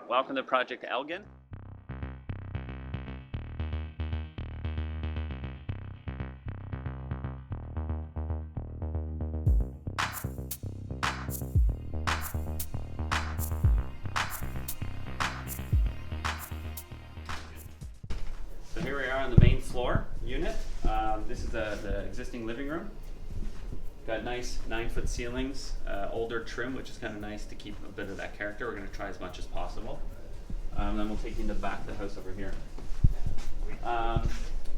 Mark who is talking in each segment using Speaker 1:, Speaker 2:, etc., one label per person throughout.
Speaker 1: Welcome to Project Elgin. So here we are on the main floor unit. This is the existing living room. Got nice 9-foot ceilings, older trim, which is kind of nice to keep a bit of that character. We're going to try as much as possible. Then we'll take you in the back of the house over here.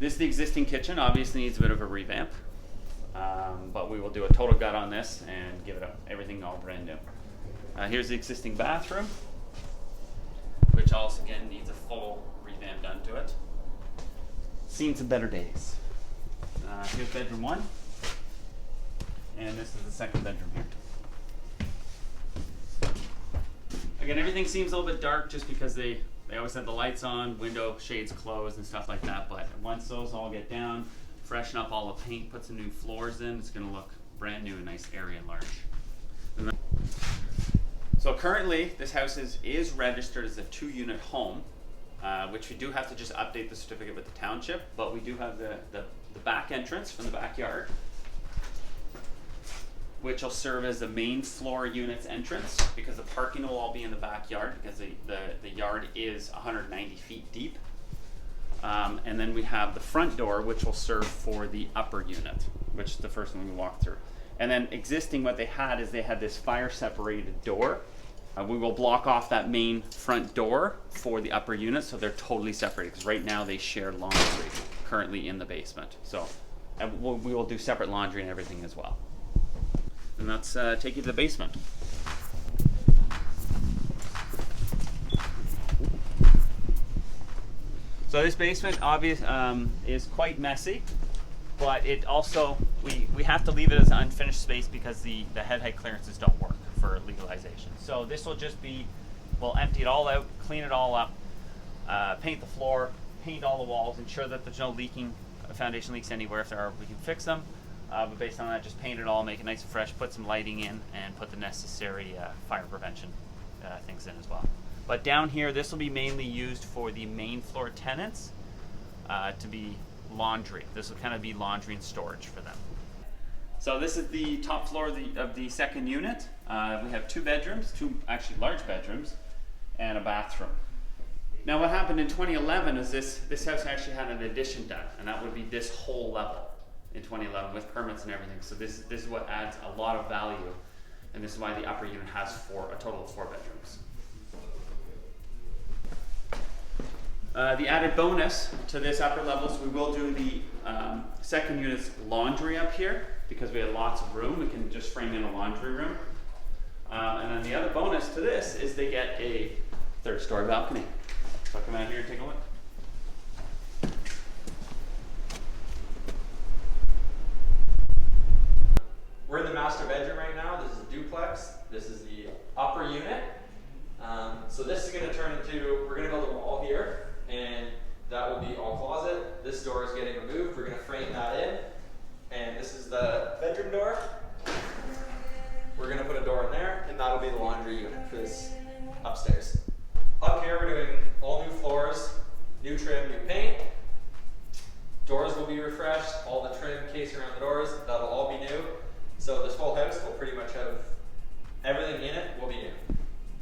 Speaker 1: This is the existing kitchen. Obviously needs a bit of a revamp, but we will do a total gut on this and give it everything all brand new. Here's the existing bathroom, which also again needs a full revamp done to it. Seen some better days. Here's bedroom 1. And this is the second bedroom here. Again, everything seems a little bit dark just because they always have the lights on, window shades closed and stuff like that. But once those all get down, freshen up all the paint, put some new floors in, it's going to look brand new and nice, airy and large. So currently, this house is registered as a 2-unit home, which we do have to just update the certificate with the township. But we do have the back entrance from the backyard, which will serve as the main floor unit's entrance, because the parking will all be in the backyard because the yard is 190 feet deep. And then we have the front door, which will serve for the upper unit, which is the first one we walked through. And then existing, what they had is they had this fire separated door. We will block off that main front door for the upper unit, so they're totally separated, because right now they share laundry currently in the basement. So we will do separate laundry and everything as well. And let's take you to the basement. So this basement is quite messy, but it also, we have to leave it as an unfinished space because the head height clearances don't work for legalization. So this will just be, we'll empty it all out, clean it all up, paint the floor, paint all the walls, ensure that there's no leaking, foundation leaks anywhere. If there are, we can fix them. But based on that, just paint it all, make it nice and fresh, put some lighting in, and put the necessary fire prevention things in as well. But down here, this will be mainly used for the main floor tenants to be laundry. This will kind of be laundry and storage for them. So this is the top floor of the second unit. We have 2 bedrooms, 2 actually large bedrooms, and a bathroom. Now what happened in 2011 is this house actually had an addition done, and that would be this whole level in 2011 with permits and everything. So this is what adds a lot of value, and this is why the upper unit has a total of 4 bedrooms. The added bonus to this upper level is we will do the second unit's laundry up here, because we have lots of room. We can just frame in a laundry room. And then the other bonus to this is they get a 3rd-story balcony. So I'll come out here and take a look.
Speaker 2: We're in the master bedroom right now. This is a duplex. This is the upper unit. So this is going to turn into, we're going to build a wall here, and that will be all closet. This door is getting removed. We're going to frame that in. And this is the bedroom door. We're going to put a door in there, and that'll be the laundry unit for this upstairs. Up here, we're doing all new floors, new trim, new paint. Doors will be refreshed. All the trim, case around the doors, that'll all be new. So this whole house will pretty much have everything in it will be new.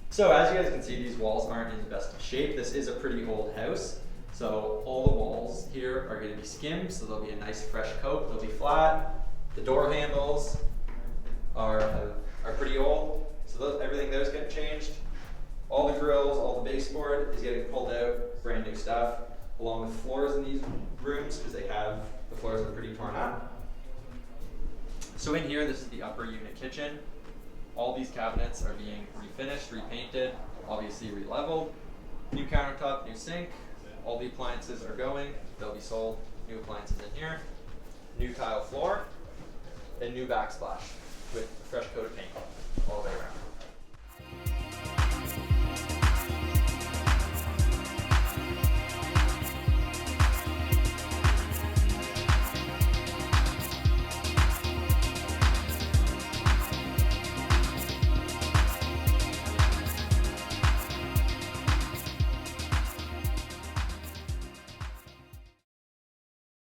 Speaker 2: So as you guys can see, these walls aren't in the best of shape. This is a pretty old house. So all the walls here are going to be skimmed, so there'll be a nice fresh coat. They'll be flat. The door handles are pretty old, so everything there's getting changed. All the grills, all the baseboard is getting pulled out, brand new stuff, along with floors in these rooms, because the floors are pretty torn up. So in here, this is the upper unit kitchen. All these cabinets are being refinished, repainted, obviously re-leveled. New countertop, new sink. All the appliances are going. They'll be sold. New appliances in here. New tile floor. And new backsplash with a fresh coat of paint all the way around.